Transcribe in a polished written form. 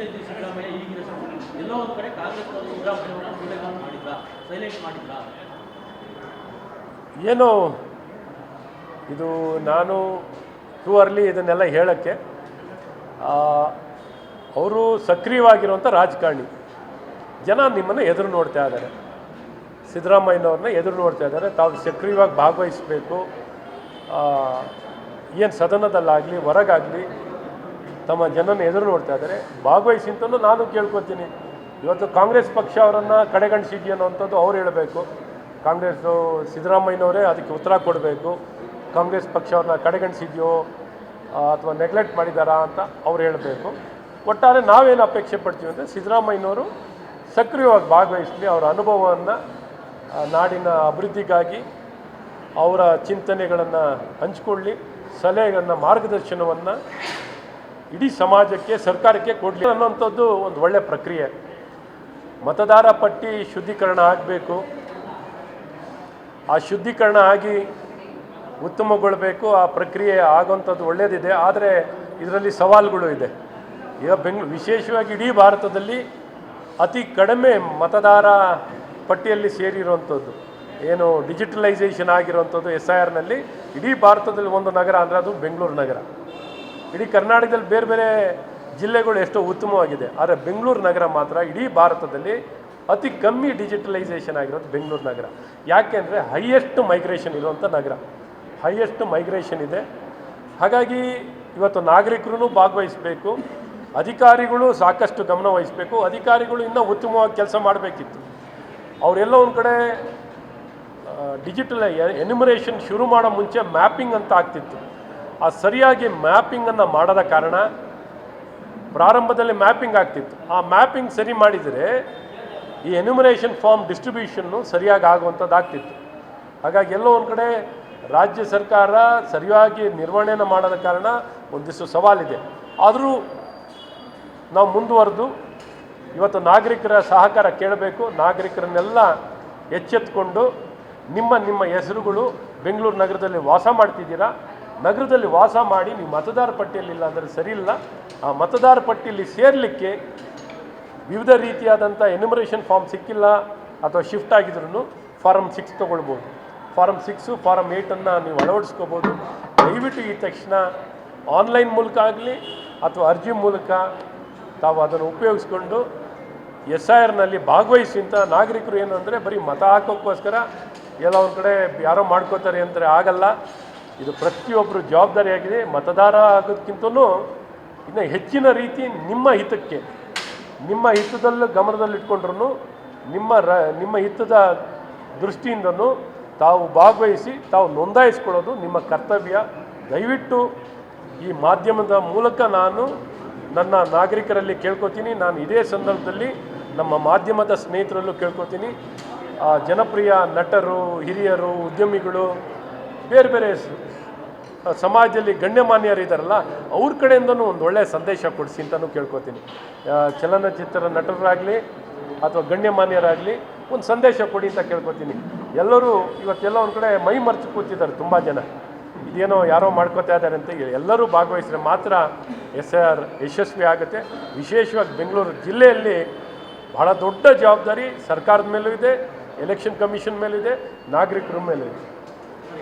ಮುಂಚೆ ಇದ್ದ ಸಿದ್ದರಾಮಯ್ಯ ಈಗಿನ ಎಲ್ಲೋ ಒಂದು ಕಡೆ ಕಾಂಗ್ರೆಸ್ ಸಿದ್ದರಾಮಯ್ಯ ವಿಲನ್ ಮಾಡಿದ್ರ, ಸೈಲೆಂಟ್ ಮಾಡಿದ್ರ? ಏನು ಇದು ನಾನು ಟೂ ಅರ್ಲಿ ಇದನ್ನೆಲ್ಲ ಹೇಳೋಕ್ಕೆ. ಅವರು ಸಕ್ರಿಯವಾಗಿರುವಂಥ ರಾಜಕಾರಣಿ. ಜನ ನಿಮ್ಮನ್ನು ಎದುರು ನೋಡ್ತಾ ಇದ್ದಾರೆ, ಸಿದ್ದರಾಮಯ್ಯನವ್ರನ್ನ ಎದುರು ನೋಡ್ತಾ ಇದ್ದಾರೆ. ತಾವು ಸಕ್ರಿಯವಾಗಿ ಭಾಗವಹಿಸಬೇಕು, ಏನು ಸದನದಲ್ಲಾಗಲಿ ಹೊರಗಾಗಲಿ ತಮ್ಮ ಜನನ ಎದುರು ನೋಡ್ತಾ ಇದ್ದಾರೆ. ಭಾಗವಹಿಸಿ ಅಂತಲೂ ನಾನು ಕೇಳ್ಕೊತೀನಿ. ಇವತ್ತು ಕಾಂಗ್ರೆಸ್ ಪಕ್ಷ ಅವರನ್ನು ಕಡೆಗಣಿಸಿದ್ಯೋ ಅನ್ನೋಂಥದ್ದು ಅವ್ರು ಹೇಳಬೇಕು. ಕಾಂಗ್ರೆಸ್ಸು ಸಿದ್ದರಾಮಯ್ಯನವರೇ ಅದಕ್ಕೆ ಉತ್ತರ ಕೊಡಬೇಕು. ಕಾಂಗ್ರೆಸ್ ಪಕ್ಷ ಅವ್ರನ್ನ ಕಡೆಗಣಿಸಿದ್ಯೋ ಅಥವಾ ನೆಗ್ಲೆಕ್ಟ್ ಮಾಡಿದಾರಾ ಅಂತ ಅವ್ರು ಹೇಳಬೇಕು. ಒಟ್ಟಾರೆ ನಾವೇನು ಅಪೇಕ್ಷೆ ಪಡ್ತೀವಿ ಅಂದರೆ ಸಿದ್ದರಾಮಯ್ಯನವರು ಸಕ್ರಿಯವಾಗಿ ಭಾಗವಹಿಸಲಿ, ಅವರ ಅನುಭವವನ್ನು ನಾಡಿನ ಅಭಿವೃದ್ಧಿಗಾಗಿ ಅವರ ಚಿಂತನೆಗಳನ್ನು ಹಂಚಿಕೊಳ್ಳಿ, ಸಲಹೆಗಳನ್ನು ಮಾರ್ಗದರ್ಶನವನ್ನು ಇಡೀ ಸಮಾಜಕ್ಕೆ ಸರ್ಕಾರಕ್ಕೆ ಕೊಡಲಿ ಅನ್ನೋಂಥದ್ದು ಒಂದು ಒಳ್ಳೆಯ ಪ್ರಕ್ರಿಯೆ. ಮತದಾರ ಪಟ್ಟಿ ಶುದ್ಧೀಕರಣ ಆಗಬೇಕು, ಆ ಶುದ್ಧೀಕರಣ ಆಗಿ ಉತ್ತಮಗೊಳ್ಳಬೇಕು. ಆ ಪ್ರಕ್ರಿಯೆ ಆಗೋವಂಥದ್ದು ಒಳ್ಳೆಯದಿದೆ. ಆದರೆ ಇದರಲ್ಲಿ ಸವಾಲುಗಳು ಇದೆ. ಈಗ ವಿಶೇಷವಾಗಿ ಇಡೀ ಭಾರತದಲ್ಲಿ ಅತಿ ಕಡಿಮೆ ಮತದಾರ ಪಟ್ಟಿಯಲ್ಲಿ ಸೇರಿರುವಂಥದ್ದು ಏನು ಡಿಜಿಟಲೈಸೇಷನ್ ಆಗಿರುವಂಥದ್ದು SIRನಲ್ಲಿ ಇಡೀ ಭಾರತದಲ್ಲಿ ಒಂದು ನಗರ ಅಂದರೆ ಅದು ಬೆಂಗಳೂರು ನಗರ. ಇಡೀ ಕರ್ನಾಟಕದಲ್ಲಿ ಬೇರೆ ಬೇರೆ ಜಿಲ್ಲೆಗಳು ಎಷ್ಟೋ ಉತ್ತಮವಾಗಿದೆ, ಆದರೆ ಬೆಂಗಳೂರು ನಗರ ಮಾತ್ರ ಇಡೀ ಭಾರತದಲ್ಲಿ ಅತಿ ಕಮ್ಮಿ ಡಿಜಿಟಲೈಸೇಷನ್ ಆಗಿರೋದು ಬೆಂಗಳೂರು ನಗರ. ಯಾಕೆಂದರೆ ಹೈಯೆಸ್ಟ್ ಮೈಗ್ರೇಷನ್ ಇರುವಂಥ ನಗರ, ಹೈಯೆಸ್ಟ್ ಮೈಗ್ರೇಷನ್ ಇದೆ. ಹಾಗಾಗಿ ಇವತ್ತು ನಾಗರಿಕರು ಭಾಗವಹಿಸಬೇಕು, ಅಧಿಕಾರಿಗಳು ಸಾಕಷ್ಟು ಗಮನ ವಹಿಸಬೇಕು. ಅಧಿಕಾರಿಗಳು ಇನ್ನೂ ಉತ್ತಮವಾಗಿ ಕೆಲಸ ಮಾಡಬೇಕಿತ್ತು. ಅವರೆಲ್ಲ ಒಂದು ಕಡೆ ಡಿಜಿಟಲ್ ಎನ್ಯುಮರೇಷನ್ ಶುರು ಮಾಡೋ ಮುಂಚೆ ಮ್ಯಾಪಿಂಗ್ ಅಂತ ಆಗ್ತಿತ್ತು. ಆ ಸರಿಯಾಗಿ ಮ್ಯಾಪಿಂಗನ್ನು ಮಾಡದ ಕಾರಣ ಪ್ರಾರಂಭದಲ್ಲಿ ಮ್ಯಾಪಿಂಗ್ ಆಗ್ತಿತ್ತು. ಆ ಮ್ಯಾಪಿಂಗ್ ಸರಿ ಮಾಡಿದರೆ ಈ ಎನ್ಯುಮರೇಷನ್ ಫಾರ್ಮ್ ಡಿಸ್ಟ್ರಿಬ್ಯೂಷನ್ನು ಸರಿಯಾಗಿ ಆಗುವಂಥದ್ದು ಆಗ್ತಿತ್ತು. ಹಾಗಾಗಿ ಎಲ್ಲೋ ಒಂದು ಕಡೆ ರಾಜ್ಯ ಸರ್ಕಾರ ಸರಿಯಾಗಿ ನಿರ್ವಹಣೆಯನ್ನು ಮಾಡದ ಕಾರಣ ಒಂದಿಷ್ಟು ಸವಾಲಿದೆ. ಆದರೂ ನಾವು ಮುಂದುವರೆದು ಇವತ್ತು ನಾಗರಿಕರ ಸಹಕಾರ ಕೇಳಬೇಕು. ನಾಗರಿಕರನ್ನೆಲ್ಲ ಎಚ್ಚೆತ್ತುಕೊಂಡು ನಿಮ್ಮ ಹೆಸರುಗಳು ಬೆಂಗಳೂರು ನಗರದಲ್ಲಿ ವಾಸ ಮಾಡ್ತಿದ್ದೀರಾ, ನಗರದಲ್ಲಿ ವಾಸ ಮಾಡಿ ನೀವು ಮತದಾರ ಪಟ್ಟಿಯಲ್ಲಿಲ್ಲ ಅಂದರೆ ಸರಿ ಇಲ್ಲ. ಆ ಮತದಾರ ಪಟ್ಟಿಯಲ್ಲಿ ಸೇರಲಿಕ್ಕೆ ವಿವಿಧ ರೀತಿಯಾದಂಥ ಎನ್ಯುಮರೇಷನ್ ಫಾರ್ಮ್ ಸಿಕ್ಕಿಲ್ಲ ಅಥವಾ ಶಿಫ್ಟ್ ಆಗಿದ್ರೂ ಫಾರಮ್ 6 ತೊಗೊಳ್ಬೋದು. ಫಾರಮ್ 6, ಫಾರಮ್ 8ಅನ್ನು ನೀವು ಅಳವಡಿಸ್ಕೋಬೋದು. ದಯವಿಟ್ಟು ಈ ತಕ್ಷಣ ಆನ್ಲೈನ್ ಮೂಲಕ ಆಗಲಿ ಅಥವಾ ಅರ್ಜಿ ಮೂಲಕ ತಾವು ಅದನ್ನು ಉಪಯೋಗಿಸ್ಕೊಂಡು SIRನಲ್ಲಿ ಭಾಗವಹಿಸಿ ಅಂತ ನಾಗರಿಕರು ಏನು ಅಂದರೆ ಬರೀ ಮತ ಹಾಕೋಕ್ಕೋಸ್ಕರ ಎಲ್ಲ ಒಂದು ಕಡೆ ಯಾರೋ ಮಾಡ್ಕೋತಾರೆ ಅಂದರೆ ಆಗಲ್ಲ. ಇದು ಪ್ರತಿಯೊಬ್ಬರು ಜವಾಬ್ದಾರಿಯಾಗಿದೆ. ಮತದಾರ ಆಗೋದಕ್ಕಿಂತಲೂ ಇನ್ನು ಹೆಚ್ಚಿನ ರೀತಿ ನಿಮ್ಮ ಹಿತಕ್ಕೆ, ನಿಮ್ಮ ಹಿತದಲ್ಲೂ ಗಮನದಲ್ಲಿಟ್ಕೊಂಡ್ರೂ ನಿಮ್ಮ ಹಿತದ ದೃಷ್ಟಿಯಿಂದನೂ ತಾವು ಭಾಗವಹಿಸಿ ತಾವು ನೋಂದಾಯಿಸ್ಕೊಳ್ಳೋದು ನಿಮ್ಮ ಕರ್ತವ್ಯ. ದಯವಿಟ್ಟು ಈ ಮಾಧ್ಯಮದ ಮೂಲಕ ನಾನು ನನ್ನ ನಾಗರಿಕರಲ್ಲಿ ಕೇಳ್ಕೊತೀನಿ. ನಾನು ಇದೇ ಸಂದರ್ಭದಲ್ಲಿ ನಮ್ಮ ಮಾಧ್ಯಮದ ಸ್ನೇಹಿತರಲ್ಲೂ ಕೇಳ್ಕೊತೀನಿ. ಜನಪ್ರಿಯ ನಟರು, ಹಿರಿಯರು, ಉದ್ಯಮಿಗಳು, ಬೇರೆ ಬೇರೆ ಸಮಾಜದಲ್ಲಿ ಗಣ್ಯಮಾನ್ಯರಿದ್ದಾರಲ್ಲ ಅವ್ರ ಕಡೆಯಿಂದನೂ ಒಂದು ಒಳ್ಳೆಯ ಸಂದೇಶ ಕೊಡಿಸಿ ಅಂತಲೂ ಕೇಳ್ಕೊತೀನಿ. ಚಲನಚಿತ್ರ ನಟರಾಗಲಿ ಅಥವಾ ಗಣ್ಯಮಾನ್ಯರಾಗಲಿ ಒಂದು ಸಂದೇಶ ಕೊಡಿ ಅಂತ ಕೇಳ್ಕೊತೀನಿ. ಎಲ್ಲರೂ ಇವತ್ತೆಲ್ಲ ಒಂದು ಕಡೆ ಮೈ ಮರೆತು ಕೂತಿದ್ದಾರೆ ತುಂಬ ಜನ. ಇದೇನೋ ಯಾರೋ ಮಾಡ್ಕೋತಾ ಇದ್ದಾರೆ ಅಂತ ಎಲ್ಲರೂ ಭಾಗವಹಿಸಿದ್ರೆ ಮಾತ್ರ SIR ಯಶಸ್ವಿ ಆಗುತ್ತೆ. ವಿಶೇಷವಾಗಿ ಬೆಂಗಳೂರು ಜಿಲ್ಲೆಯಲ್ಲಿ ಬಹಳ ದೊಡ್ಡ ಜವಾಬ್ದಾರಿ ಸರ್ಕಾರದ ಮೇಲೂ ಇದೆ, ಎಲೆಕ್ಷನ್ ಕಮಿಷನ್ ಮೇಲೂ ಇದೆ, ನಾಗರಿಕರ ಮೇಲೂ ಇದೆ.